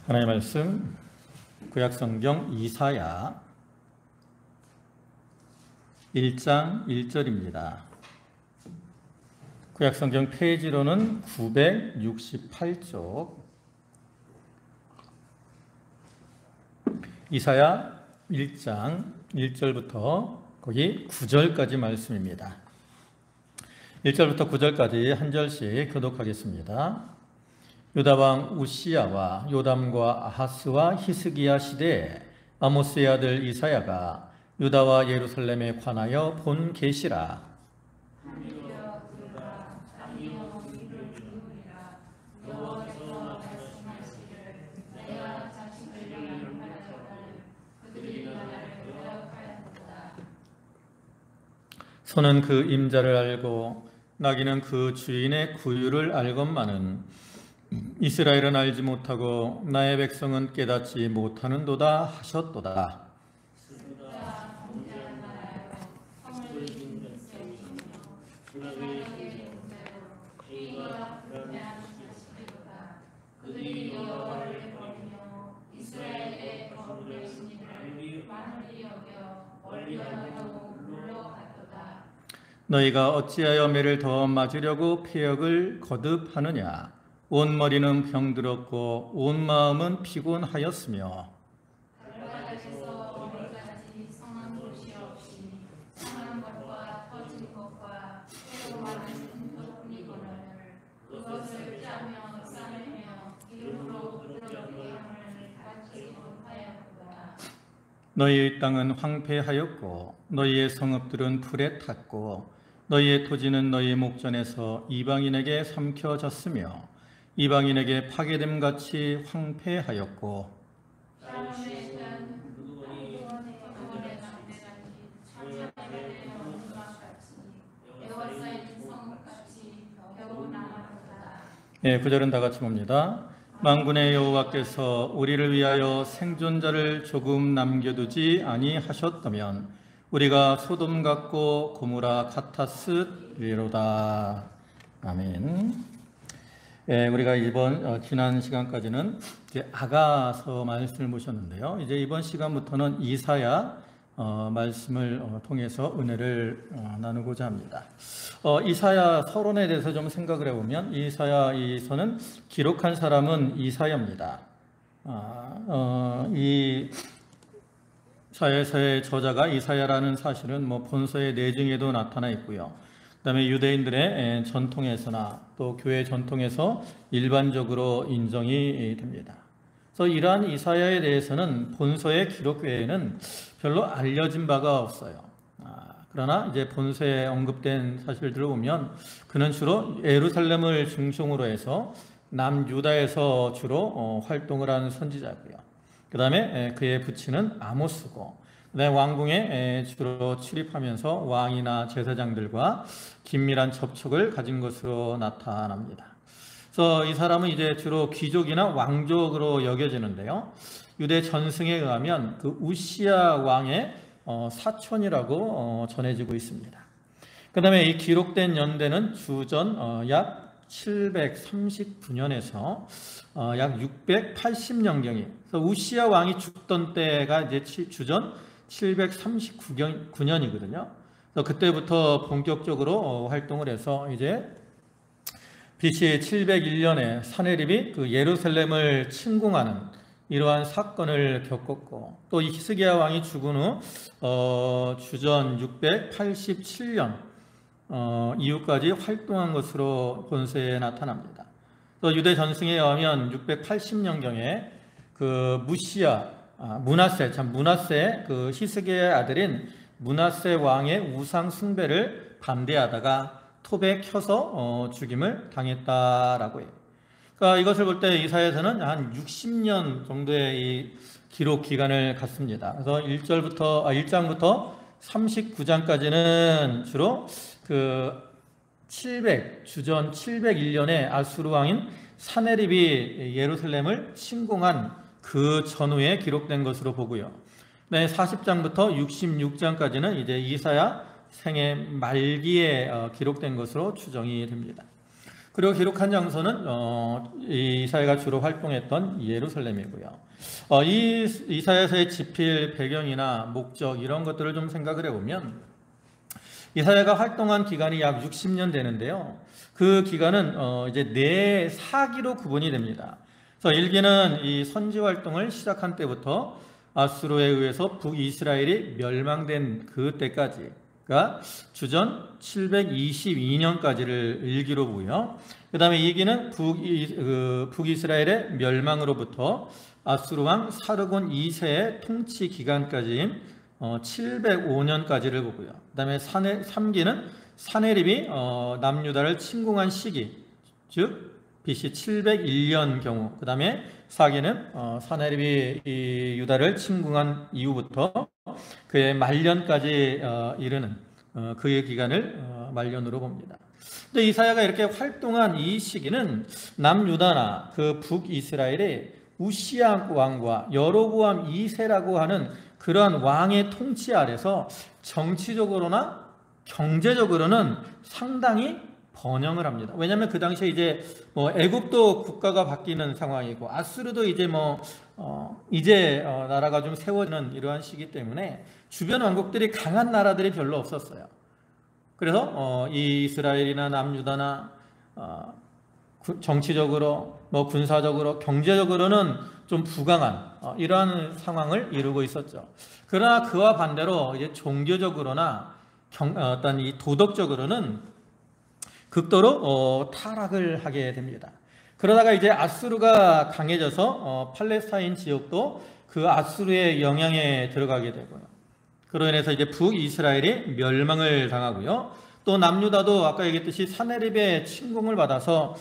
하나님의 말씀 구약성경 이사야 1장 1절입니다. 구약성경 페이지로는 968쪽 이사야 1장 1절부터 거기 9절까지 말씀입니다. 1절부터 9절까지 한 절씩 교독하겠습니다. 유다왕 우시야와 요담과 아하스와 히스기야 시대에 아모스의 아들 이사야가 유다와 예루살렘에 관하여 본 계시라. 소는 그 임자를 알고 나귀는 그 주인의 구유를 알건만은 이스라엘은 알지 못하고 나의 백성은 깨닫지 못하는도다 하셨도다. 너희가 어찌하여 매를 더 맞으려고 패역을 거듭하느냐? 온 머리는 병들었고 온 마음은 피곤하였으며 너희의 땅은 황폐하였고 너희의 성읍들은 불에 탔고 너희의 토지는 너희의 목전에서 이방인에게 삼켜졌으며 이방인에게 파괴됨같이 황폐하였고 예, 9절은 다 같이 봅니다. 만군의 여호와께서 우리를 위하여 생존자를 조금 남겨두지 아니하셨다면 우리가 소돔 같고 고모라 같았으리로다. 아멘. 예, 우리가 지난 시간까지는 이제 아가서 말씀을 보셨는데요. 이제 이번 시간부터는 이사야 말씀을 통해서 은혜를 나누고자 합니다. 이사야 서론에 대해서 좀 생각을 해보면 이사야 이 서는 기록한 사람은 이사야입니다. 이 사야서의 저자가 이사야라는 사실은 본서의 내증에도 나타나 있고요. 그다음에 유대인들의 전통에서나 또 교회 전통에서 일반적으로 인정이 됩니다. 그래서 이러한 이사야에 대해서는 본서의 기록 외에는 별로 알려진 바가 없어요. 그러나 이제 본서에 언급된 사실들을 보면 그는 주로 예루살렘을 중심으로 해서 남유다에서 주로 활동을 하는 선지자고요. 그다음에 그의 부친은 아모스고 그다음에 왕궁에 주로 출입하면서 왕이나 제사장들과 긴밀한 접촉을 가진 것으로 나타납니다. 그래서 이 사람은 이제 주로 귀족이나 왕족으로 여겨지는데요. 유대 전승에 의하면 그 우시야 왕의 사촌이라고 전해지고 있습니다. 그 다음에 이 기록된 연대는 주전 약 739년에서 약 680년경이. 그래서 우시야 왕이 죽던 때가 이제 주전 739년이거든요. 그래서 그때부터 본격적으로 활동을 해서 이제 BC 701년에 사네립이 그 예루살렘을 침공하는 이러한 사건을 겪었고 또 이 히스기야 왕이 죽은 후 주전 687년 이후까지 활동한 것으로 본서에 나타납니다. 또 유대 전승에 의하면 680년경에 그 문하세 그 히스기야의 아들인 문하세 왕의 우상 숭배를 반대하다가 톱에 켜서 죽임을 당했다라고 해요. 그러니까 이것을 볼 때 이사야서는 한 60년 정도의 이 기록 기간을 갖습니다. 그래서 1장부터 39장까지는 주로 그 주전 701년에 아수르 왕인 사네립이 예루살렘을 침공한 그 전후에 기록된 것으로 보고요. 40장부터 66장까지는 이제 이사야 생애 말기에 기록된 것으로 추정이 됩니다. 그리고 기록한 장소는 이사야가 주로 활동했던 예루살렘이고요. 이 이사야서의 집필 배경이나 목적 이런 것들을 좀 생각을 해보면 이사야가 활동한 기간이 약 60년 되는데요. 그 기간은 이제 네 사기로 구분이 됩니다. 그래서 일기는 이 선지 활동을 시작한 때부터 아수르에 의해서 북이스라엘이 멸망된 그때까지가 주전 722년까지를 일기로 보고요. 그 다음에 이기는 북이스라엘의 멸망으로부터 아수르 왕 사르곤 2세의 통치 기간까지인 705년까지를 보고요. 그 다음에 3기는 사네립이 남유다를 침공한 시기, 즉 BC 701년 경우, 그 다음에 4기는 사네립이 이 유다를 침공한 이후부터 그의 말년까지 이르는 그의 기간을 말년으로 봅니다. 근데 이사야가 이렇게 활동한 이 시기는 남유다나 그 북이스라엘의 우시야 왕과 여로보암 2세라고 하는 그러한 왕의 통치 아래서 정치적으로나 경제적으로는 상당히 번영을 합니다. 왜냐하면 그 당시에 이제 애굽도 국가가 바뀌는 상황이고 아수르도 이제 나라가 좀 세워지는 이러한 시기 때문에 주변 왕국들이 강한 나라들이 별로 없었어요. 그래서 이 이스라엘이나 남유다나 정치적으로 군사적으로 경제적으로는 좀 부강한 이러한 상황을 이루고 있었죠. 그러나 그와 반대로 이제 종교적으로나 어떤 이 도덕적으로는 극도로 타락을 하게 됩니다. 그러다가 이제 아수르가 강해져서 팔레스타인 지역도 그 아수르의 영향에 들어가게 되고요. 그로 인해서 이제 북이스라엘이 멸망을 당하고요. 또 남유다도 아까 얘기했듯이 사네립의 침공을 받아서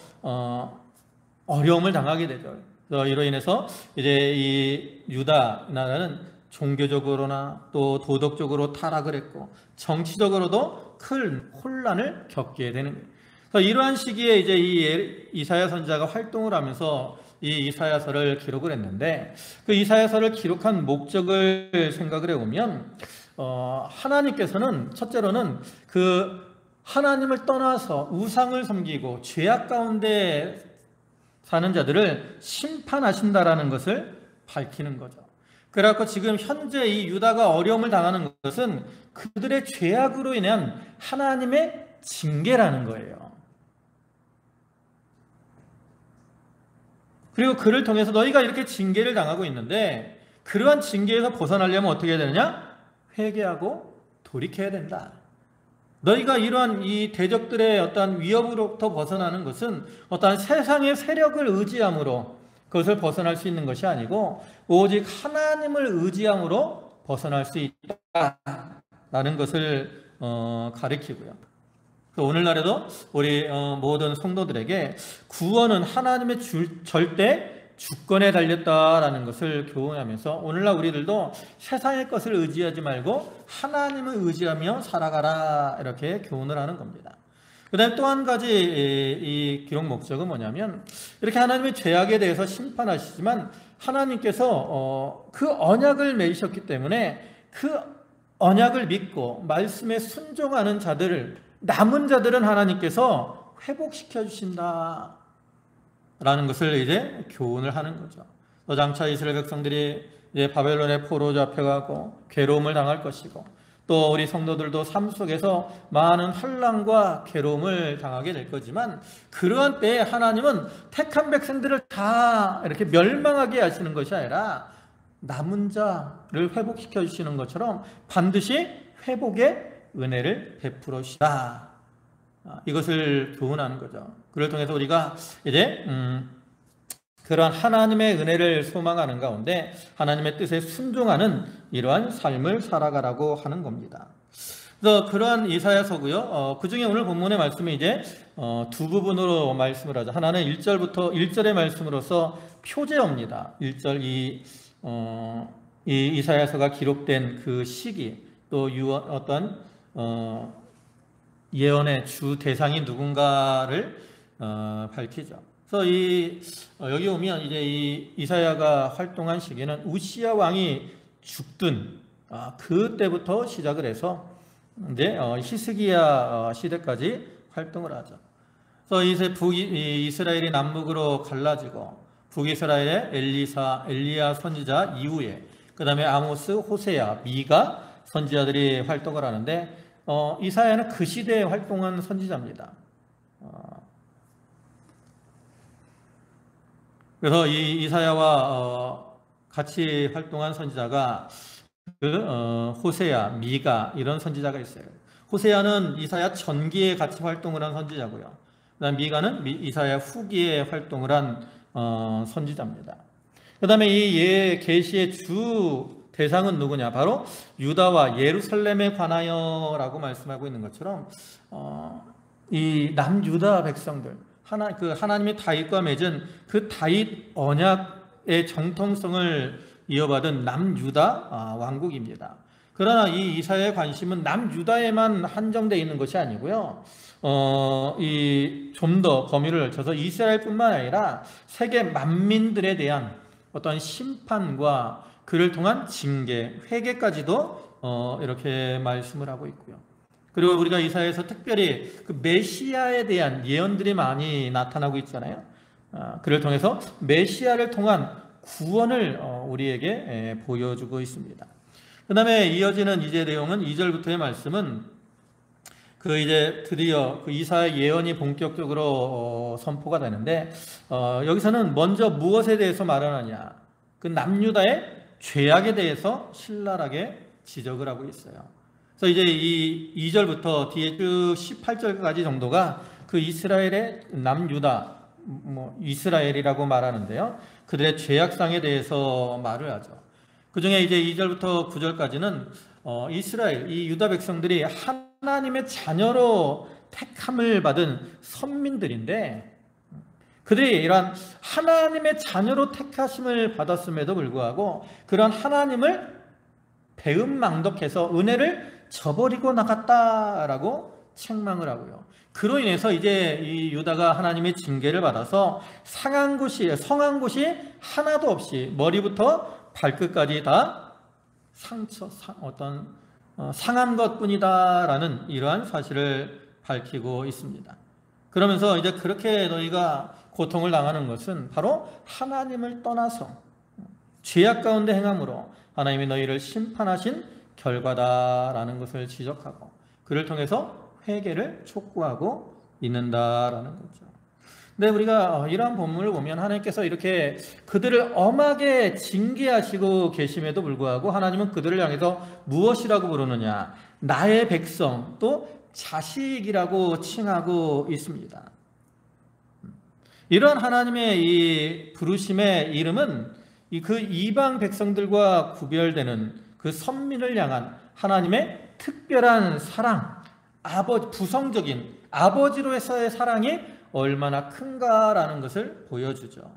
어려움을 당하게 되죠. 그래서 이로 인해서 이제 이 유다 나라는 종교적으로나 또 도덕적으로 타락을 했고 정치적으로도 큰 혼란을 겪게 되는 거예요. 그래서 이러한 시기에 이제 이 이사야 선지자가 활동을 하면서 이 이사야서를 기록을 했는데 그 이사야서를 기록한 목적을 생각을 해보면 하나님께서는 첫째로는 그 하나님을 떠나서 우상을 섬기고 죄악 가운데 사는 자들을 심판하신다라는 것을 밝히는 거죠. 그래갖고 지금 현재 이 유다가 어려움을 당하는 것은 그들의 죄악으로 인한 하나님의 징계라는 거예요. 그리고 그를 통해서 너희가 이렇게 징계를 당하고 있는데 그러한 징계에서 벗어나려면 어떻게 해야 되느냐? 회개하고 돌이켜야 된다. 너희가 이러한 이 대적들의 어떠한 위협으로부터 벗어나는 것은 어떠한 세상의 세력을 의지함으로 그것을 벗어날 수 있는 것이 아니고 오직 하나님을 의지함으로 벗어날 수 있다라는 것을 가리키고요. 오늘날에도 우리 모든 성도들에게 구원은 하나님의 절대 주권에 달렸다라는 것을 교훈하면서 오늘날 우리들도 세상의 것을 의지하지 말고 하나님을 의지하며 살아가라 이렇게 교훈을 하는 겁니다. 그 다음에 또 한 가지 이 기록 목적은 뭐냐면 이렇게 하나님의 죄악에 대해서 심판하시지만 하나님께서 그 언약을 맺으셨기 때문에 그 언약을 믿고 말씀에 순종하는 자들을 남은 자들은 하나님께서 회복시켜 주신다 라는 것을 이제 교훈을 하는 거죠. 또 장차 이스라엘 백성들이 이제 바벨론의 포로 잡혀가고 괴로움을 당할 것이고 또 우리 성도들도 삶 속에서 많은 환난과 괴로움을 당하게 될 거지만 그러한 때에 하나님은 택한 백성들을 다 이렇게 멸망하게 하시는 것이 아니라 남은 자를 회복시켜 주시는 것처럼 반드시 회복의 은혜를 베풀어 주시다. 이것을 교훈하는 거죠. 그를 통해서 우리가 이제 그러한 하나님의 은혜를 소망하는 가운데 하나님의 뜻에 순종하는 이러한 삶을 살아가라고 하는 겁니다. 그래서 그러한 이사야서고요. 그 중에 오늘 본문의 말씀이 이제 두 부분으로 말씀을 하죠. 하나는 1절의 말씀으로서 표제어입니다. 1절 이 이사야서가 기록된 그 시기 또 어떤 예언의 주 대상이 누군가를 밝히죠. 그래서 여기 오면 이제 이 이사야가 활동한 시기는 우시야 왕이 죽든 그때부터 시작을 해서 이제 히스기야 시대까지 활동을 하죠. 그래서 이제 이스라엘이 남북으로 갈라지고 북이스라엘의 엘리야 선지자 이후에 그 다음에 아모스, 호세야, 미가 선지자들이 활동을 하는데 이사야는 그 시대에 활동한 선지자입니다. 그래서 이 이사야와 같이 활동한 선지자가 호세야, 미가 이런 선지자가 있어요. 호세야는 이사야 전기에 같이 활동을 한 선지자고요. 그다음 미가는 이사야 후기에 활동을 한 선지자입니다. 그 다음에 이 계시의 주 대상은 누구냐? 바로 유다와 예루살렘에 관하여라고 말씀하고 있는 것처럼 이 남유다 백성들, 하나님의 다윗과 맺은 그 다윗 언약의 정통성을 이어받은 남유다 왕국입니다. 그러나 이 이사야의 관심은 남유다에만 한정되어 있는 것이 아니고요. 좀 더 범위를 져서 이스라엘뿐만 아니라 세계 만민들에 대한 어떤 심판과 그를 통한 징계, 회개까지도 이렇게 말씀을 하고 있고요. 그리고 우리가 이사야에서 특별히 그 메시아에 대한 예언들이 많이 나타나고 있잖아요. 그를 통해서 메시아를 통한 구원을 우리에게 보여주고 있습니다. 그 다음에 이어지는 이제 내용은 2절부터의 말씀은 이제 드디어 그 이사야의 예언이 본격적으로 선포가 되는데 여기서는 먼저 무엇에 대해서 말하느냐? 그 남유다의 죄악에 대해서 신랄하게 지적을 하고 있어요. 그래서 이제 이 2절부터 뒤에 쭉 18절까지 정도가 그 이스라엘의 남유다, 이스라엘이라고 말하는데요. 그들의 죄악상에 대해서 말을 하죠. 그 중에 이제 2절부터 9절까지는 이스라엘, 이 유다 백성들이 하나님의 자녀로 택함을 받은 선민들인데 그들이 이러한 하나님의 자녀로 택하심을 받았음에도 불구하고 그런 하나님을 배은망덕해서 은혜를 저버리고 나갔다라고 책망을 하고요. 그로 인해서 이제 이 유다가 하나님의 징계를 받아서 성한 곳이 하나도 없이 머리부터 발끝까지 다 상한 것뿐이다라는 이러한 사실을 밝히고 있습니다. 그러면서 이제 그렇게 너희가 고통을 당하는 것은 바로 하나님을 떠나서 죄악 가운데 행함으로 하나님이 너희를 심판하신 결과다라는 것을 지적하고 그를 통해서 회개를 촉구하고 있는다라는 거죠. 근데 우리가 이러한 본문을 보면 하나님께서 이렇게 그들을 엄하게 징계하시고 계심에도 불구하고 하나님은 그들을 향해서 무엇이라고 부르느냐? 나의 백성, 또 자식이라고 칭하고 있습니다. 이런 하나님의 이 부르심의 이름은 그 이방 백성들과 구별되는 그 선민을 향한 하나님의 특별한 사랑, 부성적인 아버지로서의 사랑이 얼마나 큰가라는 것을 보여주죠.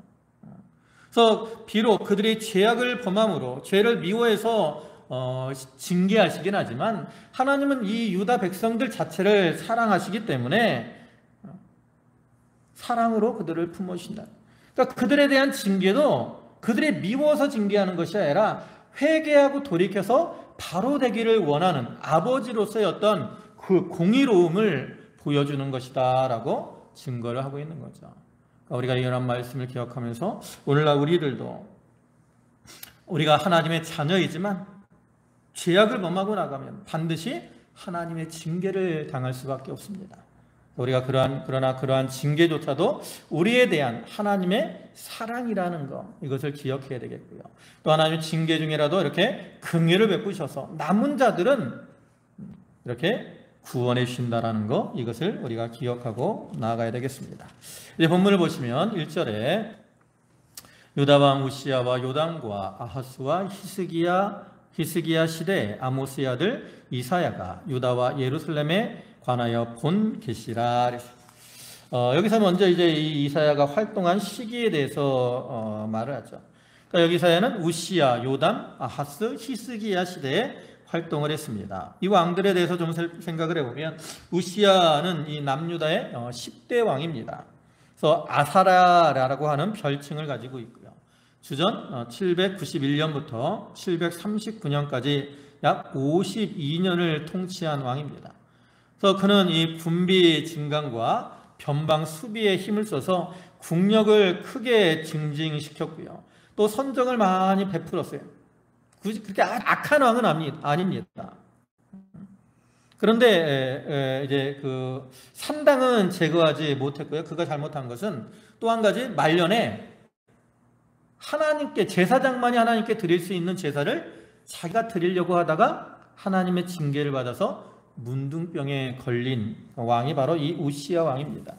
그래서 비록 그들이 죄악을 범함으로 죄를 미워해서 징계하시긴 하지만 하나님은 이 유다 백성들 자체를 사랑하시기 때문에 사랑으로 그들을 품으신다. 그러니까 그들에 대한 징계도 그들이 미워서 징계하는 것이 아니라 회개하고 돌이켜서 바로 되기를 원하는 아버지로서의 어떤 그 공의로움을 보여주는 것이다 라고 증거를 하고 있는 거죠. 그러니까 우리가 이런 말씀을 기억하면서 오늘날 우리들도 우리가 하나님의 자녀이지만 죄악을 범하고 나가면 반드시 하나님의 징계를 당할 수밖에 없습니다. 우리가 그러한 징계조차도 우리에 대한 하나님의 사랑이라는 것, 이것을 기억해야 되겠고요. 또 하나님의 징계 중에라도 이렇게 긍휼을 베푸셔서 남은 자들은 이렇게 구원해 주신다라는 것, 이것을 우리가 기억하고 나아가야 되겠습니다. 이제 본문을 보시면 1절에 유다왕 우시야와 요담과 아하스와 히스기야 시대에 아모스의 아들 이사야가 유다와 예루살렘에 관하여 본 계시라. 여기서 먼저 이제 이 이사야가 활동한 시기에 대해서 말을 하죠. 그러니까 여기 이사야는 우시야, 요담, 아하스, 히스기야 시대에 활동을 했습니다. 이 왕들에 대해서 좀 생각을 해보면 우시야는 이 남유다의 10대 왕입니다. 그래서 아사라라고 하는 별칭을 가지고 있고요. 주전 791년부터 739년까지 약 52년을 통치한 왕입니다. 그래서 그는 이 분비 증강과 변방 수비에 힘을 써서 국력을 크게 증진시켰고요. 또 선정을 많이 베풀었어요. 굳이 그렇게 악한 왕은 아닙니다. 그런데 이제 그 산당은 제거하지 못했고요. 그가 잘못한 것은 또 한 가지, 말년에 하나님께, 제사장만이 하나님께 드릴 수 있는 제사를 자기가 드리려고 하다가 하나님의 징계를 받아서 문둥병에 걸린 왕이 바로 이 우시야 왕입니다.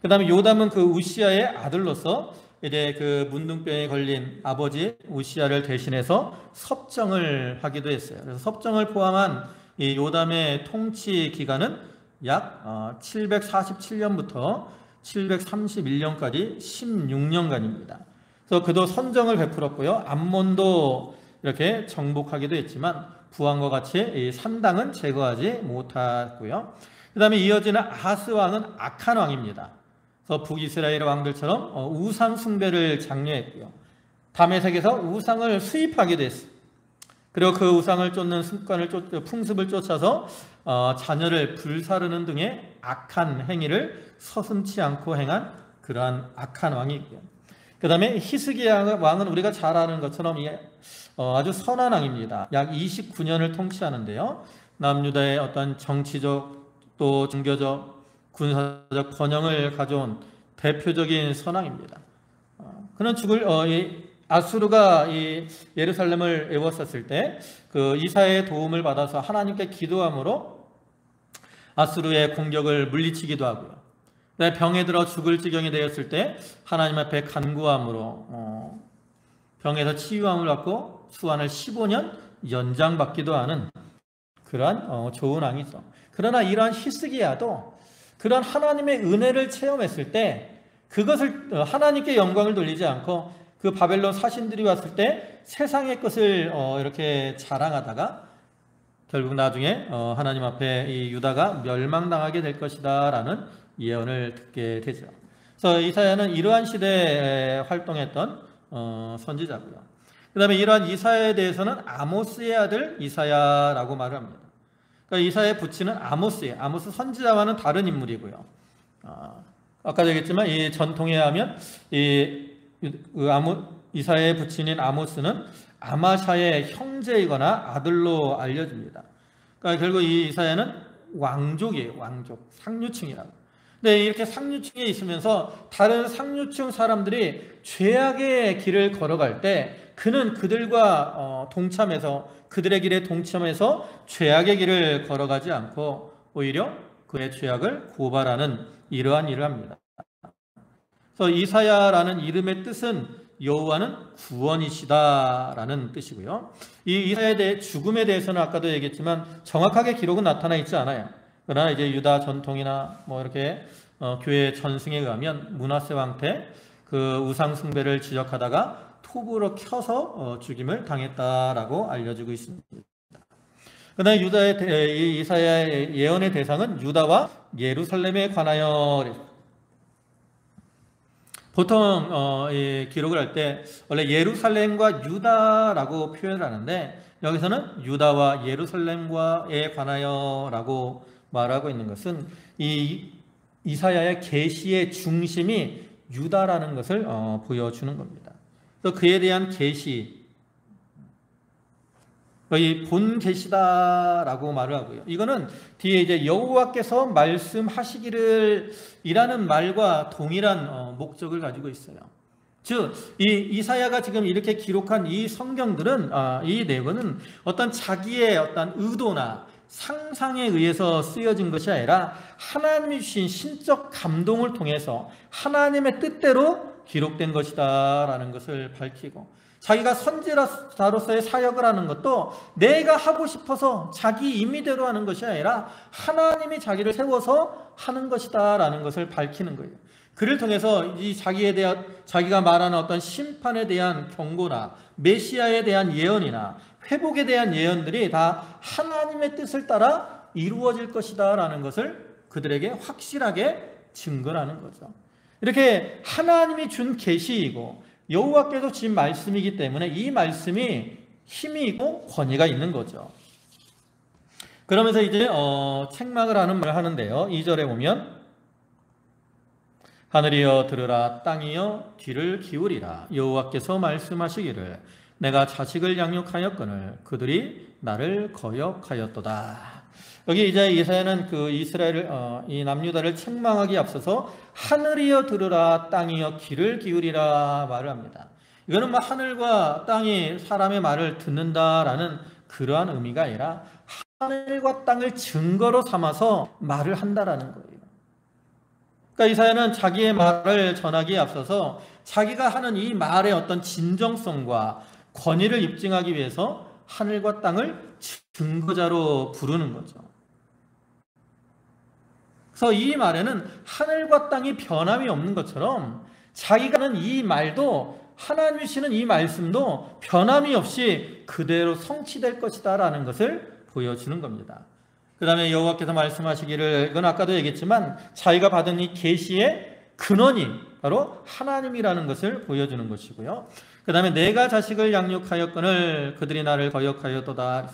그 다음에 요담은 그 우시야의 아들로서 이제 그 문둥병에 걸린 아버지 우시야를 대신해서 섭정을 하기도 했어요. 그래서 섭정을 포함한 이 요담의 통치 기간은 약 747년부터 731년까지 16년간입니다. 그래서 그도 선정을 베풀었고요. 암몬도 이렇게 정복하기도 했지만 부왕과 같이 이 산당은 제거하지 못했고요. 그 다음에 이어지는 아하스 왕은 악한 왕입니다. 그래서 북이스라엘 왕들처럼 우상 숭배를 장려했고요. 다메섹에서 우상을 수입하기도 했어요. 그리고 그 우상을 쫓는 풍습을 쫓아서 자녀를 불사르는 등의 악한 행위를 서슴지 않고 행한 그러한 악한 왕이 있고요. 그 다음에 히스기야 왕은 우리가 잘 아는 것처럼 아주 선한 왕입니다. 약 29년을 통치하는데요. 남유다의 어떤 정치적 또 종교적 군사적 번영을 가져온 대표적인 선왕입니다. 그는 아수르가 이 예루살렘을 애웠었을 때 그 이사야의 도움을 받아서 하나님께 기도함으로 아수르의 공격을 물리치기도 하고요. 병에 들어 죽을 지경이 되었을 때 하나님 앞에 간구함으로 병에서 치유함을 받고 수환을 15년 연장받기도 하는 그러한 좋은 왕이죠. 그러나 이러한 히스기야도 그런 하나님의 은혜를 체험했을 때 그것을 하나님께 영광을 돌리지 않고 그 바벨론 사신들이 왔을 때 세상의 것을 이렇게 자랑하다가 결국 나중에 하나님 앞에 이 유다가 멸망당하게 될 것이다 라는 예언을 듣게 되죠. 그래서 이사야는 이러한 시대에 활동했던 선지자고요. 그 다음에 이러한 이사야에 대해서는 아모스의 아들 이사야라고 말을 합니다. 그러니까 이사야의 부친은 아모스예요. 아모스 선지자와는 다른 인물이고요. 아까도 얘기했지만 이 전통에 하면 이사야의 부친인 아모스는 아마샤의 형제이거나 아들로 알려집니다. 그러니까 결국 이 이사야는 왕족이에요. 왕족, 상류층이라고. 근데 이렇게 상류층에 있으면서 다른 상류층 사람들이 죄악의 길을 걸어갈 때 그는 그들과 동참해서 그들의 길에 동참해서 죄악의 길을 걸어가지 않고 오히려 그의 죄악을 고발하는 이러한 일을 합니다. 그래서 이사야라는 이름의 뜻은 여호와는 구원이시다라는 뜻이고요. 이 이사야에 대해 죽음에 대해서는 아까도 얘기했지만 정확하게 기록은 나타나 있지 않아요. 그러나 이제 유다 전통이나 뭐 이렇게 교회 전승에 의하면 므낫세 왕 때 그 우상 숭배를 지적하다가 톱으로 켜서 죽임을 당했다라고 알려지고 있습니다. 그다음에 유다의 이사야의 예언의 대상은 유다와 예루살렘에 관하여. 보통 기록을 할 때 원래 예루살렘과 유다라고 표현을 하는데 여기서는 유다와 예루살렘과에 관하여라고 말하고 있는 것은 이 이사야의 계시의 중심이 유다라는 것을 보여주는 겁니다. 또 그에 대한 계시, 본 계시다라고 말을 하고요. 이거는 뒤에 이제 여호와께서 말씀하시기를 이라는 말과 동일한 목적을 가지고 있어요. 즉, 이 이사야가 지금 이렇게 기록한 이 성경들은 이 내용은 어떤 자기의 어떤 의도나 상상에 의해서 쓰여진 것이 아니라 하나님이 주신 신적 감동을 통해서 하나님의 뜻대로 기록된 것이다라는 것을 밝히고, 자기가 선지자로서의 사역을 하는 것도 내가 하고 싶어서 자기 임의대로 하는 것이 아니라 하나님이 자기를 세워서 하는 것이다라는 것을 밝히는 거예요. 그를 통해서 이 자기가 말하는 어떤 심판에 대한 경고나 메시아에 대한 예언이나 회복에 대한 예언들이 다 하나님의 뜻을 따라 이루어질 것이다라는 것을 그들에게 확실하게 증거하는 거죠. 이렇게 하나님이 준 계시이고 여호와께서 주신 말씀이기 때문에 이 말씀이 힘이 있고 권위가 있는 거죠. 그러면서 이제 책망을 하는 말을 하는데요. 2절에 보면 하늘이여 들으라, 땅이여 귀를 기울이라. 여호와께서 말씀하시기를 내가 자식을 양육하였거늘 그들이 나를 거역하였도다. 여기 이제 이사야는 그 이스라엘을 이 남유다를 책망하기에 앞서서 하늘이여 들으라, 땅이여 귀를 기울이라 말을 합니다. 이거는 뭐 하늘과 땅이 사람의 말을 듣는다라는 그러한 의미가 아니라 하늘과 땅을 증거로 삼아서 말을 한다라는 거예요. 그러니까 이사야는 자기의 말을 전하기에 앞서서 자기가 하는 이 말의 어떤 진정성과 권위를 입증하기 위해서 하늘과 땅을 증거자로 부르는 거죠. 그래서 이 말에는 하늘과 땅이 변함이 없는 것처럼 자기가 하는 이 말도, 하나님이 주시는 이 말씀도 변함이 없이 그대로 성취될 것이다 라는 것을 보여주는 겁니다. 그 다음에 여호와께서 말씀하시기를, 이건 아까도 얘기했지만 자기가 받은 이 계시의 근원이 바로 하나님이라는 것을 보여주는 것이고요. 그 다음에 내가 자식을 양육하였거늘 그들이 나를 거역하였도다.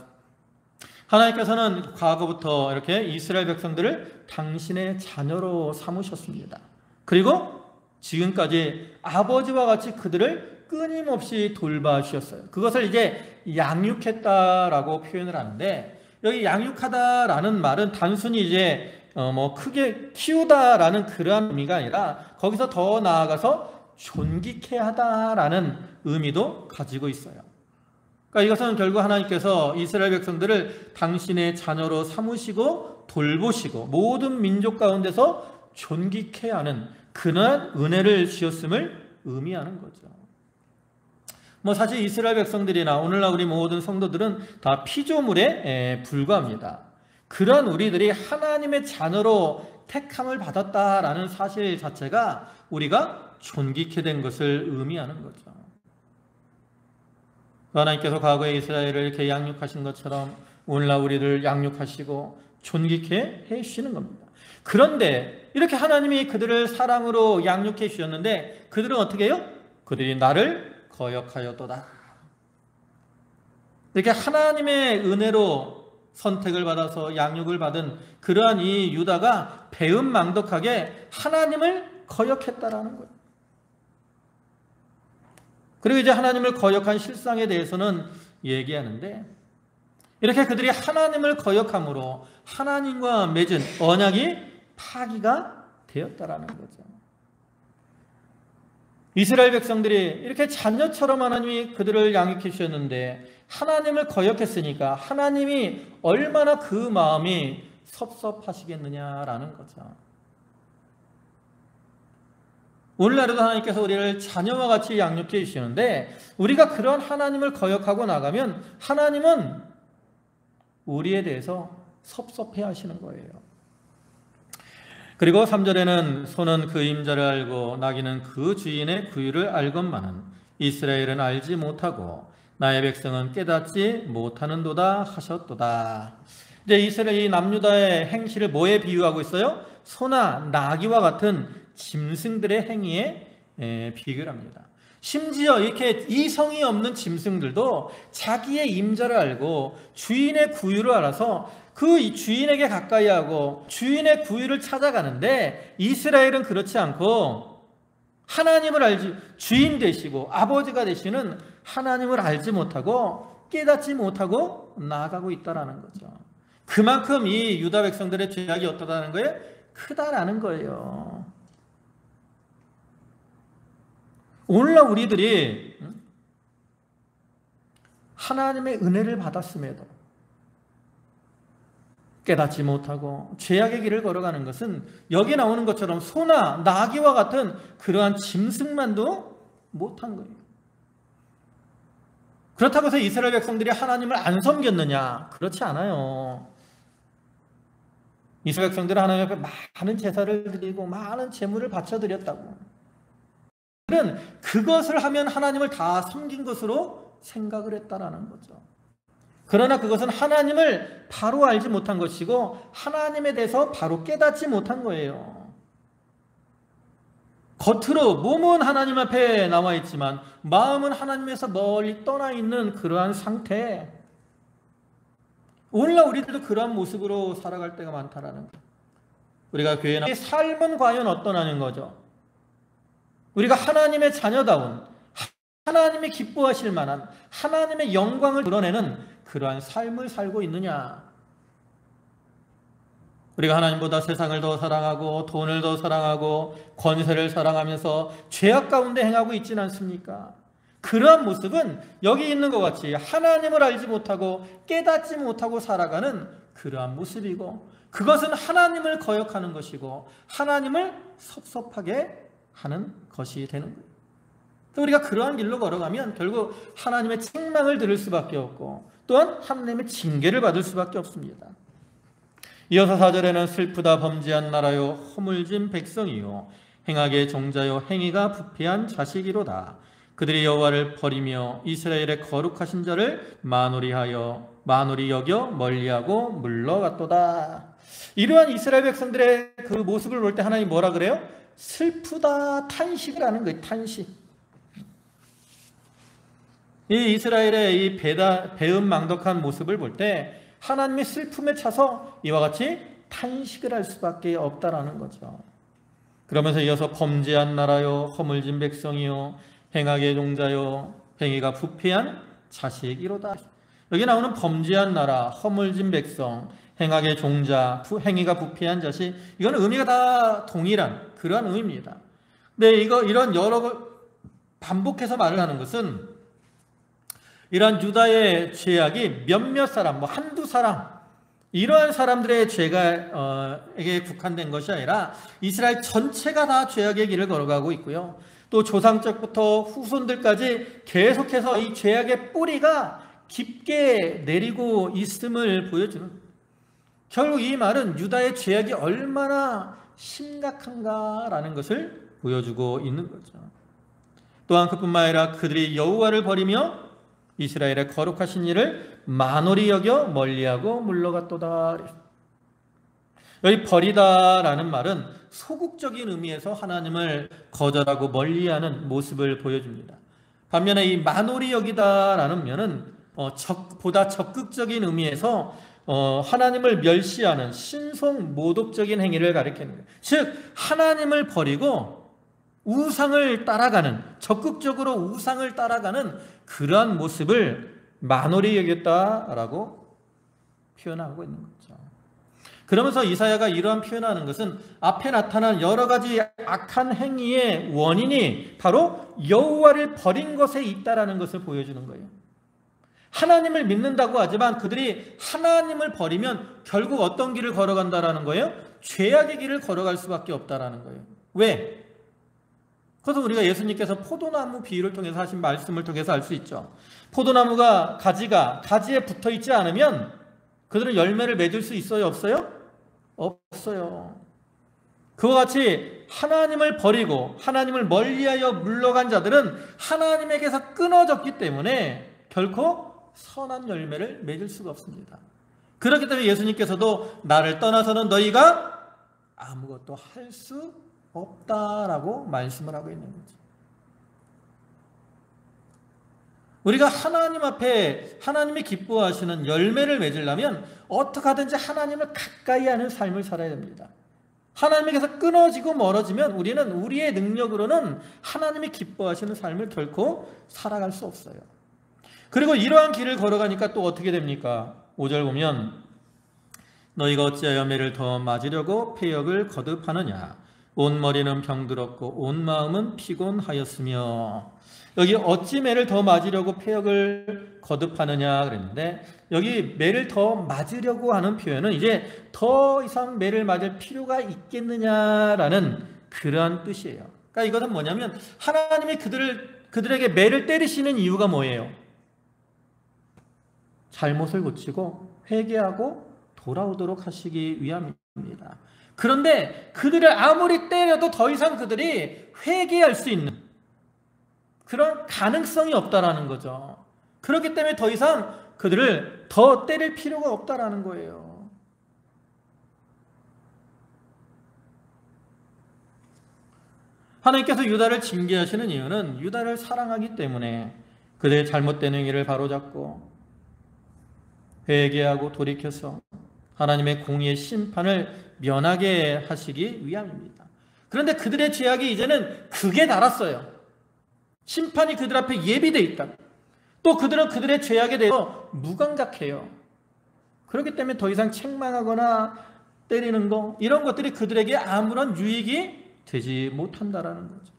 하나님께서는 과거부터 이렇게 이스라엘 백성들을 당신의 자녀로 삼으셨습니다. 그리고 지금까지 아버지와 같이 그들을 끊임없이 돌봐주셨어요. 그것을 이제 양육했다라고 표현을 하는데, 여기 양육하다라는 말은 단순히 이제 크게 키우다라는 그러한 의미가 아니라 거기서 더 나아가서 존귀케 하다라는 의미도 가지고 있어요. 그러니까 이것은 결국 하나님께서 이스라엘 백성들을 당신의 자녀로 삼으시고 돌보시고 모든 민족 가운데서 존귀케 하는 그런 은혜를 주셨음을 의미하는 거죠. 사실 이스라엘 백성들이나 오늘날 우리 모든 성도들은 다 피조물에 불과합니다. 그런 우리들이 하나님의 자녀로 택함을 받았다라는 사실 자체가 우리가 존귀케 된 것을 의미하는 거죠. 하나님께서 과거에 이스라엘을 이렇게 양육하신 것처럼 오늘날 우리를 양육하시고 존귀케 해주시는 겁니다. 그런데 이렇게 하나님이 그들을 사랑으로 양육해 주셨는데 그들은 어떻게 해요? 그들이 나를 거역하였도다. 이렇게 하나님의 은혜로 선택을 받아서 양육을 받은 그러한 이 유다가 배은망덕하게 하나님을 거역했다라는 거예요. 그리고 이제 하나님을 거역한 실상에 대해서는 얘기하는데, 이렇게 그들이 하나님을 거역함으로 하나님과 맺은 언약이 파기가 되었다라는 거죠. 이스라엘 백성들이 이렇게 자녀처럼 하나님이 그들을 양육해 주셨는데 하나님을 거역했으니까 하나님이 얼마나 그 마음이 섭섭하시겠느냐라는 거죠. 오늘날에도 하나님께서 우리를 자녀와 같이 양육해 주시는데 우리가 그런 하나님을 거역하고 나가면 하나님은 우리에 대해서 섭섭해 하시는 거예요. 그리고 3절에는 소는 그 임자를 알고 나귀는 그 주인의 구유를 알건만은 이스라엘은 알지 못하고 나의 백성은 깨닫지 못하는도다 하셨도다. 이제 이스라엘 이 남유다의 행실을 뭐에 비유하고 있어요? 소나 나귀와 같은 짐승들의 행위에 비교를 합니다. 심지어 이렇게 이성이 없는 짐승들도 자기의 임자를 알고 주인의 구유를 알아서 그 주인에게 가까이 하고 주인의 구유를 찾아가는데 이스라엘은 그렇지 않고 하나님을 알지, 주인 되시고 아버지가 되시는 하나님을 알지 못하고 깨닫지 못하고 나아가고 있다는 거죠. 그만큼 이 유다 백성들의 죄악이 어떠다는 거예요? 크다라는 거예요. 오늘날 우리들이 하나님의 은혜를 받았음에도 깨닫지 못하고 죄악의 길을 걸어가는 것은 여기 나오는 것처럼 소나 나귀와 같은 그러한 짐승만도 못한 거예요. 그렇다고 해서 이스라엘 백성들이 하나님을 안 섬겼느냐? 그렇지 않아요. 이스라엘 백성들은 하나님 앞에 많은 제사를 드리고 많은 제물을 바쳐드렸다고. 그들은 그것을 하면 하나님을 다 섬긴 것으로 생각을 했다라는 거죠. 그러나 그것은 하나님을 바로 알지 못한 것이고 하나님에 대해서 바로 깨닫지 못한 거예요. 겉으로 몸은 하나님 앞에 나와 있지만 마음은 하나님에서 멀리 떠나 있는 그러한 상태. 오늘날 우리들도 그러한 모습으로 살아갈 때가 많다라는 거예요. 우리가 교회나 삶은 과연 어떠냐는 거죠. 우리가 하나님의 자녀다운, 하나님이 기뻐하실 만한 하나님의 영광을 드러내는 그러한 삶을 살고 있느냐? 우리가 하나님보다 세상을 더 사랑하고 돈을 더 사랑하고 권세를 사랑하면서 죄악 가운데 행하고 있지는 않습니까? 그러한 모습은 여기 있는 것 같이 하나님을 알지 못하고 깨닫지 못하고 살아가는 그러한 모습이고, 그것은 하나님을 거역하는 것이고 하나님을 섭섭하게 하는 것이 되는 거예요. 우리가 그러한 길로 걸어가면 결국 하나님의 책망을 들을 수밖에 없고 또한 하나님의 징계를 받을 수밖에 없습니다. 이어서 4절에는 슬프다 범죄한 나라요 허물진 백성이요 행악의 종자요 행위가 부패한 자식이로다. 그들이 여호와를 버리며 이스라엘의 거룩하신 자를 만홀히 여겨 멀리하고 물러갔도다. 이러한 이스라엘 백성들의 그 모습을 볼 때 하나님 뭐라 그래요? 슬프다, 탄식을 하는 거예요. 탄식. 이 이스라엘의 이 배은망덕한 모습을 볼 때 하나님의 슬픔에 차서 이와 같이 탄식을 할 수밖에 없다라는 거죠. 그러면서 이어서 범죄한 나라요 허물진 백성이요 행악의 종자요 행위가 부패한 자식이로다. 여기 나오는 범죄한 나라, 허물진 백성, 행악의 종자, 행위가 부패한 자식, 이거는 의미가 다 동일한 그러한 의미입니다. 근데 이런 여러 반복해서 말을 하는 것은 이러한 유다의 죄악이 몇몇 사람, 한두 사람, 이러한 사람들의 죄가에게 국한된 것이 아니라 이스라엘 전체가 다 죄악의 길을 걸어가고 있고요. 또 조상적부터 후손들까지 계속해서 이 죄악의 뿌리가 깊게 내리고 있음을 보여주는, 결국 이 말은 유다의 죄악이 얼마나 심각한가라는 것을 보여주고 있는 거죠. 또한 그뿐만 아니라 그들이 여호와를 버리며 이스라엘의 거룩하신 이를 만홀히 여겨 멀리하고 물러갔도다. 여기 버리다라는 말은 소극적인 의미에서 하나님을 거절하고 멀리하는 모습을 보여줍니다. 반면에 이 만홀히 여기다라는 면은 보다 적극적인 의미에서 하나님을 멸시하는 신성 모독적인 행위를 가리키는 거예요. 즉 하나님을 버리고 우상을 따라가는, 적극적으로 우상을 따라가는 그러한 모습을 만홀히 여겼다라고 표현하고 있는 거죠. 그러면서 이사야가 이러한 표현하는 것은 앞에 나타난 여러 가지 악한 행위의 원인이 바로 여호와를 버린 것에 있다라는 것을 보여주는 거예요. 하나님을 믿는다고 하지만 그들이 하나님을 버리면 결국 어떤 길을 걸어간다라는 거예요? 죄악의 길을 걸어갈 수밖에 없다라는 거예요. 왜? 그래서 우리가 예수님께서 포도나무 비유를 통해서 하신 말씀을 통해서 알 수 있죠. 포도나무가 가지에 붙어 있지 않으면 그들은 열매를 맺을 수 있어요? 없어요? 없어요. 그와 같이 하나님을 버리고 하나님을 멀리하여 물러간 자들은 하나님에게서 끊어졌기 때문에 결코 선한 열매를 맺을 수가 없습니다. 그렇기 때문에 예수님께서도 나를 떠나서는 너희가 아무것도 할 수 없다라고 말씀을 하고 있는 거죠. 우리가 하나님 앞에 하나님이 기뻐하시는 열매를 맺으려면 어떻게 하든지 하나님을 가까이 하는 삶을 살아야 됩니다. 하나님에게서 끊어지고 멀어지면 우리는 우리의 능력으로는 하나님이 기뻐하시는 삶을 결코 살아갈 수 없어요. 그리고 이러한 길을 걸어가니까 또 어떻게 됩니까? 5절 보면 너희가 어찌하여 매를 더 맞으려고 패역을 거듭하느냐. 온 머리는 병들었고 온 마음은 피곤하였으며. 여기 어찌 매를 더 맞으려고 패역을 거듭하느냐 그랬는데 여기 매를 더 맞으려고 하는 표현은 이제 더 이상 매를 맞을 필요가 있겠느냐라는 그러한 뜻이에요. 그러니까 이것은 뭐냐면 하나님이 그들에게 매를 때리시는 이유가 뭐예요? 잘못을 고치고 회개하고 돌아오도록 하시기 위함입니다. 그런데 그들을 아무리 때려도 더 이상 그들이 회개할 수 있는 그런 가능성이 없다라는 거죠. 그렇기 때문에 더 이상 그들을 더 때릴 필요가 없다라는 거예요. 하나님께서 유다를 징계하시는 이유는 유다를 사랑하기 때문에 그들의 잘못된 행위를 바로잡고 회개하고 돌이켜서 하나님의 공의의 심판을 면하게 하시기 위함입니다. 그런데 그들의 죄악이 이제는 극에 달았어요. 심판이 그들 앞에 예비되어 있다. 또 그들은 그들의 죄악에 대해서 무감각해요. 그렇기 때문에 더 이상 책망하거나 때리는 거, 이런 것들이 그들에게 아무런 유익이 되지 못한다라는 거죠.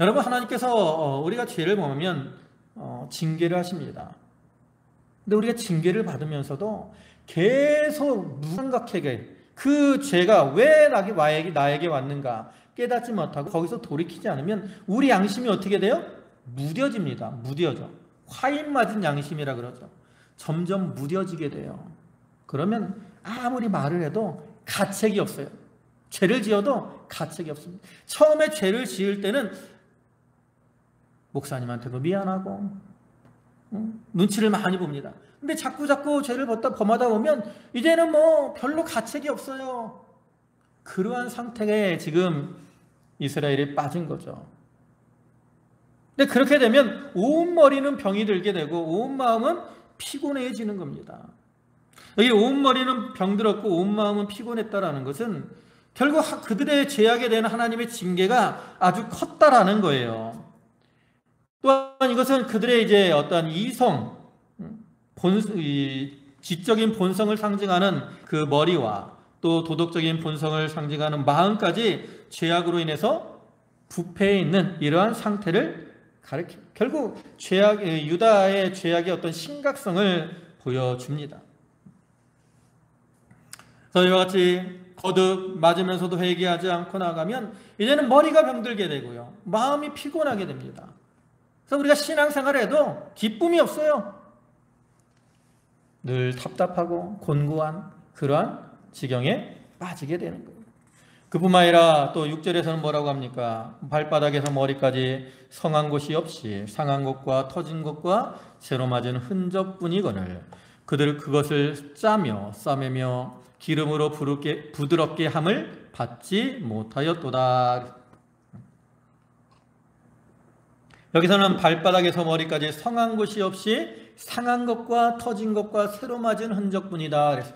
여러분, 하나님께서 우리가 죄를 범하면 징계를 하십니다. 근데 우리가 징계를 받으면서도 계속 무감각하게 그 죄가 왜 나에게 왔는가 깨닫지 못하고 거기서 돌이키지 않으면 우리 양심이 어떻게 돼요? 무뎌집니다. 무뎌져. 화인 맞은 양심이라 그러죠. 점점 무뎌지게 돼요. 그러면 아무리 말을 해도 가책이 없어요. 죄를 지어도 가책이 없습니다. 처음에 죄를 지을 때는 목사님한테도 미안하고 눈치를 많이 봅니다. 근데 자꾸 죄를 범하다 보면 이제는 뭐 별로 가책이 없어요. 그러한 상태에 지금 이스라엘이 빠진 거죠. 근데 그렇게 되면 온 머리는 병이 들게 되고 온 마음은 피곤해지는 겁니다. 여기 온 머리는 병들었고 온 마음은 피곤했다라는 것은 결국 그들의 죄악에 대한 하나님의 징계가 아주 컸다라는 거예요. 또한 이것은 그들의 이제 어떠한 이성, 지적인 본성을 상징하는 그 머리와 또 도덕적인 본성을 상징하는 마음까지 죄악으로 인해서 부패해 있는 이러한 상태를 가리켜 결국 유다의 죄악의 어떤 심각성을 보여줍니다. 그래서 이와 같이 거듭 맞으면서도 회개하지 않고 나가면 이제는 머리가 병들게 되고요, 마음이 피곤하게 됩니다. 그래서 우리가 신앙생활을 해도 기쁨이 없어요. 늘 답답하고 곤고한 그러한 지경에 빠지게 되는 거예요. 그뿐만 아니라 또 6절에서는 뭐라고 합니까? 발바닥에서 머리까지 성한 곳이 없이 상한 것과 터진 것과 새로 맞은 흔적뿐이거늘 그들 그것을 짜며 싸매며 기름으로 부드럽게 함을 받지 못하였도다. 여기서는 발바닥에서 머리까지 성한 곳이 없이 상한 것과 터진 것과 새로 맞은 흔적뿐이다. 그래서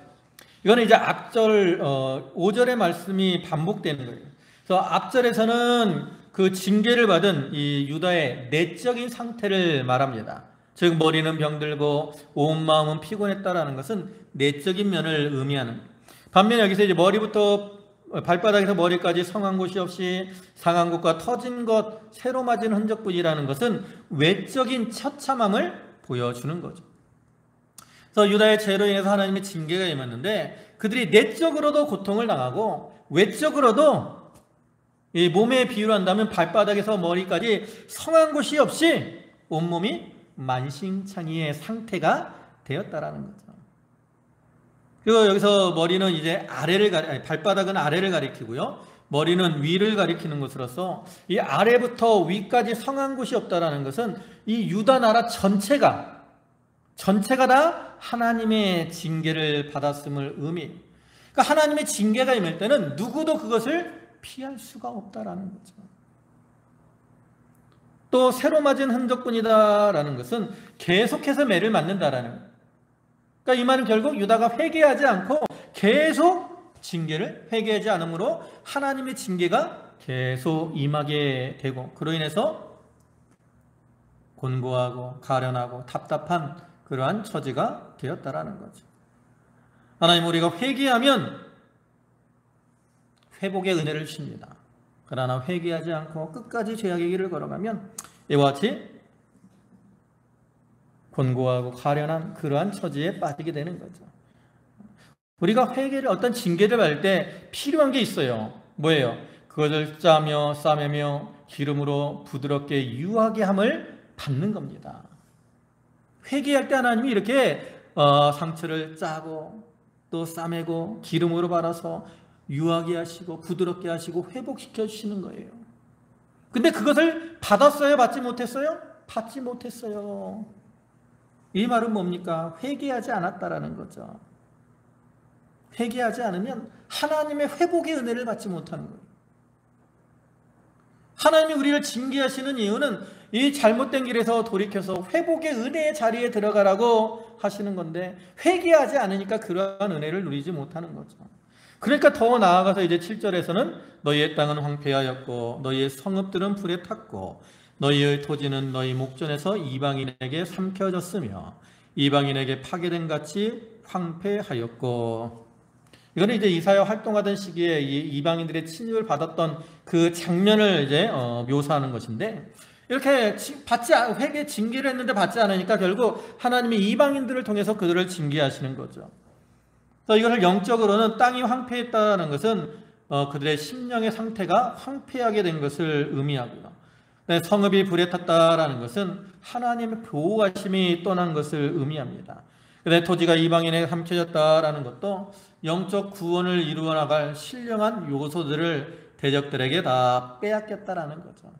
이거는 이제 앞절 5절의 말씀이 반복되는 거예요. 그래서 앞절에서는 그 징계를 받은 이 유다의 내적인 상태를 말합니다. 즉 머리는 병들고 온 마음은 피곤했다라는 것은 내적인 면을 의미하는 거예요. 반면에 여기서 이제 발바닥에서 머리까지 성한 곳이 없이 상한 것과 터진 것, 새로 맞은 흔적뿐이라는 것은 외적인 처참함을 보여주는 거죠. 그래서 유다의 죄로 인해서 하나님의 징계가 임했는데 그들이 내적으로도 고통을 당하고 외적으로도 이 몸에 비유를 한다면 발바닥에서 머리까지 성한 곳이 없이 온몸이 만신창이의 상태가 되었다라는 거죠. 그리고 여기서 머리는 이제 발바닥은 아래를 가리키고요, 머리는 위를 가리키는 것으로서 이 아래부터 위까지 성한 곳이 없다라는 것은 이 유다 나라 전체가 다 하나님의 징계를 받았음을 의미해요. 그러니까 하나님의 징계가 임할 때는 누구도 그것을 피할 수가 없다라는 거죠. 또 새로 맞은 흔적뿐이다라는 것은 계속해서 매를 맞는다라는 거예요. 그러니까 이 말은 결국 유다가 회개하지 않고 계속 징계를 회개하지 않으므로 하나님의 징계가 계속 임하게 되고 그로 인해서 곤고하고 가련하고 답답한 그러한 처지가 되었다라는 거죠. 하나님, 우리가 회개하면 회복의 은혜를 주십니다. 그러나 회개하지 않고 끝까지 죄악의 길을 걸어가면 이와 같이 곤고하고 가련한 그러한 처지에 빠지게 되는 거죠. 우리가 회개를 어떤 징계를 받을 때 필요한 게 있어요. 뭐예요? 그것을 짜며 싸매며 기름으로 부드럽게 유하게 함을 받는 겁니다. 회개할 때 하나님이 이렇게 상처를 짜고 또 싸매고 기름으로 발라서 유하게 하시고 부드럽게 하시고 회복시켜 주시는 거예요. 근데 그것을 받았어요? 받지 못했어요? 받지 못했어요. 이 말은 뭡니까? 회개하지 않았다라는 거죠. 회개하지 않으면 하나님의 회복의 은혜를 받지 못하는 거예요. 하나님이 우리를 징계하시는 이유는 이 잘못된 길에서 돌이켜서 회복의 은혜의 자리에 들어가라고 하시는 건데 회개하지 않으니까 그러한 은혜를 누리지 못하는 거죠. 그러니까 더 나아가서 이제 7절에서는 너희의 땅은 황폐하였고 너희의 성읍들은 불에 탔고 너희의 토지는 너희 목전에서 이방인에게 삼켜졌으며 이방인에게 파괴된 같이 황폐하였고. 이거는 이제 이사야 활동하던 시기에 이방인들의 침입을 받았던 그 장면을 이제 묘사하는 것인데, 이렇게 회개 징계를 했는데 받지 않으니까 결국 하나님이 이방인들을 통해서 그들을 징계하시는 거죠. 그래서 이것을 영적으로는 땅이 황폐했다는 것은 그들의 심령의 상태가 황폐하게 된 것을 의미하고요. 성읍이 불에 탔다라는 것은 하나님의 보호하심이 떠난 것을 의미합니다. 그런데 토지가 이방인에게 삼켜졌다라는 것도 영적 구원을 이루어 나갈 신령한 요소들을 대적들에게 다 빼앗겼다라는 거죠.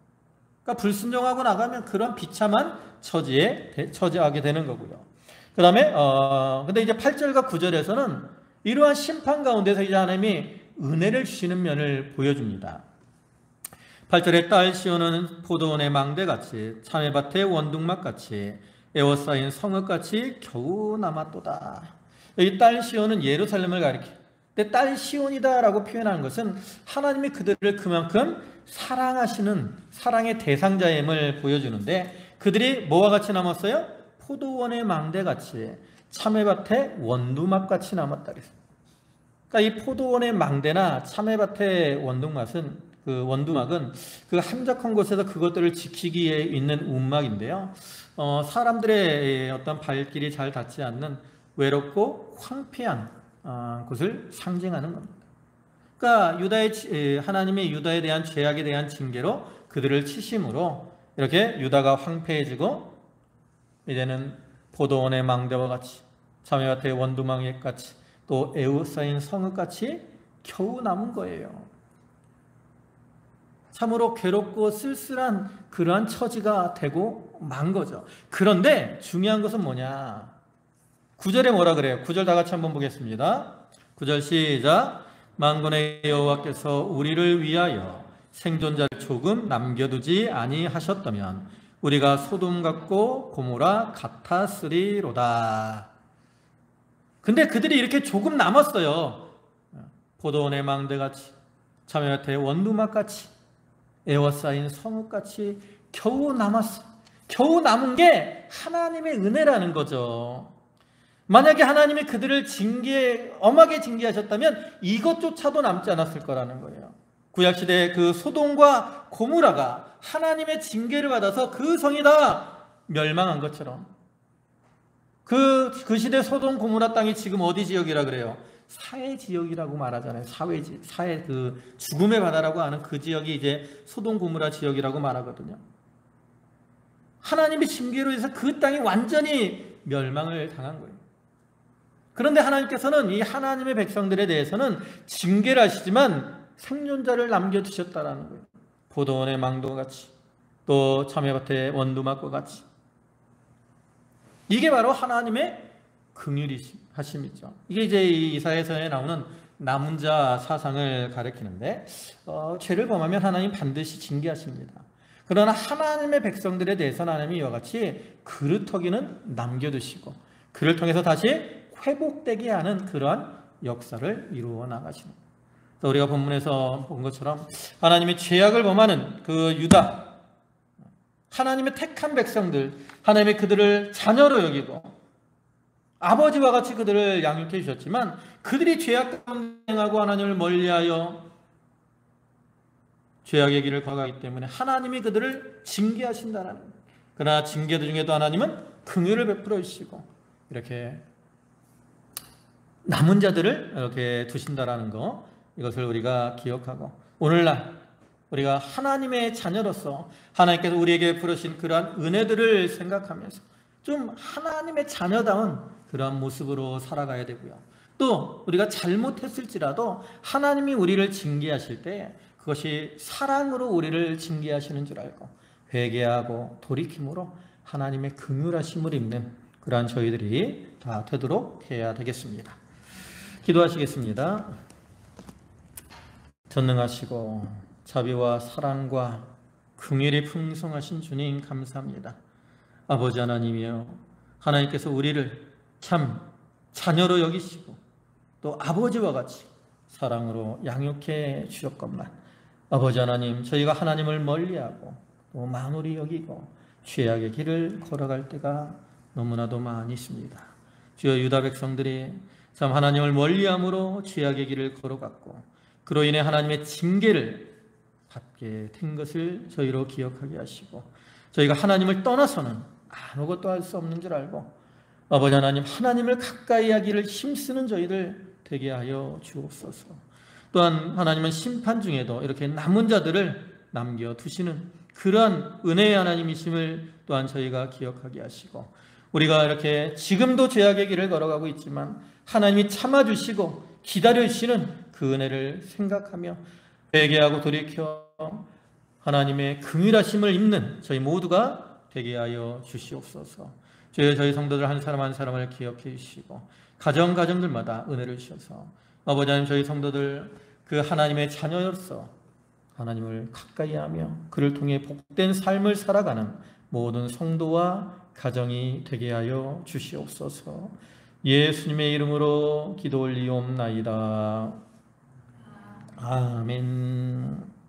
그러니까 불순종하고 나가면 그런 비참한 처지에 처지하게 되는 거고요. 그 다음에 근데 이제 8절과 9절에서는 이러한 심판 가운데서 이제 하나님이 은혜를 주시는 면을 보여줍니다. 8절에 딸 시온은 포도원의 망대같이 참외밭의 원둥막같이 에워싸인 성읍같이 겨우 남았도다. 여기 딸 시온은 예루살렘을 가리켜요. 근데 딸 시온이다라고 표현하는 것은 하나님이 그들을 그만큼 사랑하시는 사랑의 대상자임을 보여주는데, 그들이 뭐와 같이 남았어요? 포도원의 망대같이 참외밭의 원두막같이 남았다 그랬어요. 그러니까 이 포도원의 망대나 참외밭의 원두막은 그 한적한 곳에서 그것들을 지키기 위해 있는 운막인데요. 사람들의 어떤 발길이 잘 닿지 않는 외롭고 황폐한 곳을 상징하는 겁니다. 그러니까 하나님의 유다에 대한 죄악에 대한 징계로 그들을 치심으로 이렇게 유다가 황폐해지고 이제는 포도원의 망대와 같이 참외밭의 원두막에 같이 또 에워싸인 성읍같이 겨우 남은 거예요. 참으로 괴롭고 쓸쓸한 그러한 처지가 되고 만 거죠. 그런데 중요한 것은 뭐냐? 9절에 뭐라 그래요? 9절 다 같이 한번 보겠습니다. 9절 시작. 만군의 여호와께서 우리를 위하여 생존자를 조금 남겨두지 아니하셨다면 우리가 소돔 같고 고모라 같았으리로다. 근데 그들이 이렇게 조금 남았어요. 포도원의 망대같이 참외밭의 원두막같이 에워싸인 성읍같이 겨우 남았어. 겨우 남은 게 하나님의 은혜라는 거죠. 만약에 하나님이 그들을 엄하게 징계하셨다면 이것조차도 남지 않았을 거라는 거예요. 구약시대의 그 소돔과 고모라가 하나님의 징계를 받아서 그 성이 다 멸망한 것처럼, 그 시대 소돔 고모라 땅이 지금 어디 지역이라 그래요? 사해 지역이라고 말하잖아요. 사해 그 죽음의 바다라고 하는 그 지역이 이제 소돔 고모라 지역이라고 말하거든요. 하나님의 징계로 해서 그 땅이 완전히 멸망을 당한 거예요. 그런데 하나님께서는 이 하나님의 백성들에 대해서는 징계를 하시지만 생존자를 남겨두셨다라는 거예요. 포도원의 망도와 같이 또 참외밭의 원두막과 같이. 이게 바로 하나님의 긍휼하심이죠. 이게 이제 이사야서에 나오는 남은 자 사상을 가리키는데, 죄를 범하면 하나님 반드시 징계하십니다. 그러나 하나님의 백성들에 대해서는 하나님이 이와 같이 그루터기는 남겨두시고 그를 통해서 다시 회복되게 하는 그러한 역사를 이루어 나가십니다. 우리가 본문에서 본 것처럼 하나님이 죄악을 범하는 그 유다, 하나님의 택한 백성들, 하나님이 그들을 자녀로 여기고 아버지와 같이 그들을 양육해 주셨지만 그들이 죄악 가운데 행하고 하나님을 멀리하여 죄악의 길을 걸어가기 때문에 하나님이 그들을 징계하신다는 거예요. 그러나 징계들 중에도 하나님은 긍휼을 베풀어 주시고 이렇게 남은 자들을 이렇게 두신다라는 거, 이것을 우리가 기억하고 오늘날 우리가 하나님의 자녀로서 하나님께서 우리에게 베푸신 그러한 은혜들을 생각하면서 좀 하나님의 자녀다운 그러한 모습으로 살아가야 되고요. 또 우리가 잘못했을지라도 하나님이 우리를 징계하실 때 그것이 사랑으로 우리를 징계하시는 줄 알고 회개하고 돌이킴으로 하나님의 긍휼하심을 입는 그러한 저희들이 다 되도록 해야 되겠습니다. 기도하시겠습니다. 전능하시고 자비와 사랑과 긍휼이 풍성하신 주님 감사합니다. 아버지 하나님이여, 하나님께서 우리를 참 자녀로 여기시고 또 아버지와 같이 사랑으로 양육해 주셨건만 아버지 하나님, 저희가 하나님을 멀리하고 또 만홀히 여기고 죄악의 길을 걸어갈 때가 너무나도 많이 있습니다. 주여, 유다 백성들이 참 하나님을 멀리함으로 죄악의 길을 걸어갔고 그로 인해 하나님의 징계를 받게 된 것을 저희로 기억하게 하시고, 저희가 하나님을 떠나서는 아무것도 할 수 없는 줄 알고 아버지 하나님, 하나님을 가까이 하기를 힘쓰는 저희들 되게 하여 주옵소서. 또한 하나님은 심판 중에도 이렇게 남은 자들을 남겨두시는 그러한 은혜의 하나님이심을 또한 저희가 기억하게 하시고, 우리가 이렇게 지금도 죄악의 길을 걸어가고 있지만 하나님이 참아주시고 기다려주시는 그 은혜를 생각하며 회개하고 돌이켜 하나님의 긍휼하심을 입는 저희 모두가 되게 하여 주시옵소서. 주여, 저희 성도들 한 사람 한 사람을 기억해 주시고 가정들마다 은혜를 주셔서 아버지 하나님, 저희 성도들 그 하나님의 자녀로서 하나님을 가까이 하며 그를 통해 복된 삶을 살아가는 모든 성도와 가정이 되게 하여 주시옵소서. 예수님의 이름으로 기도 올리옵나이다. 아멘.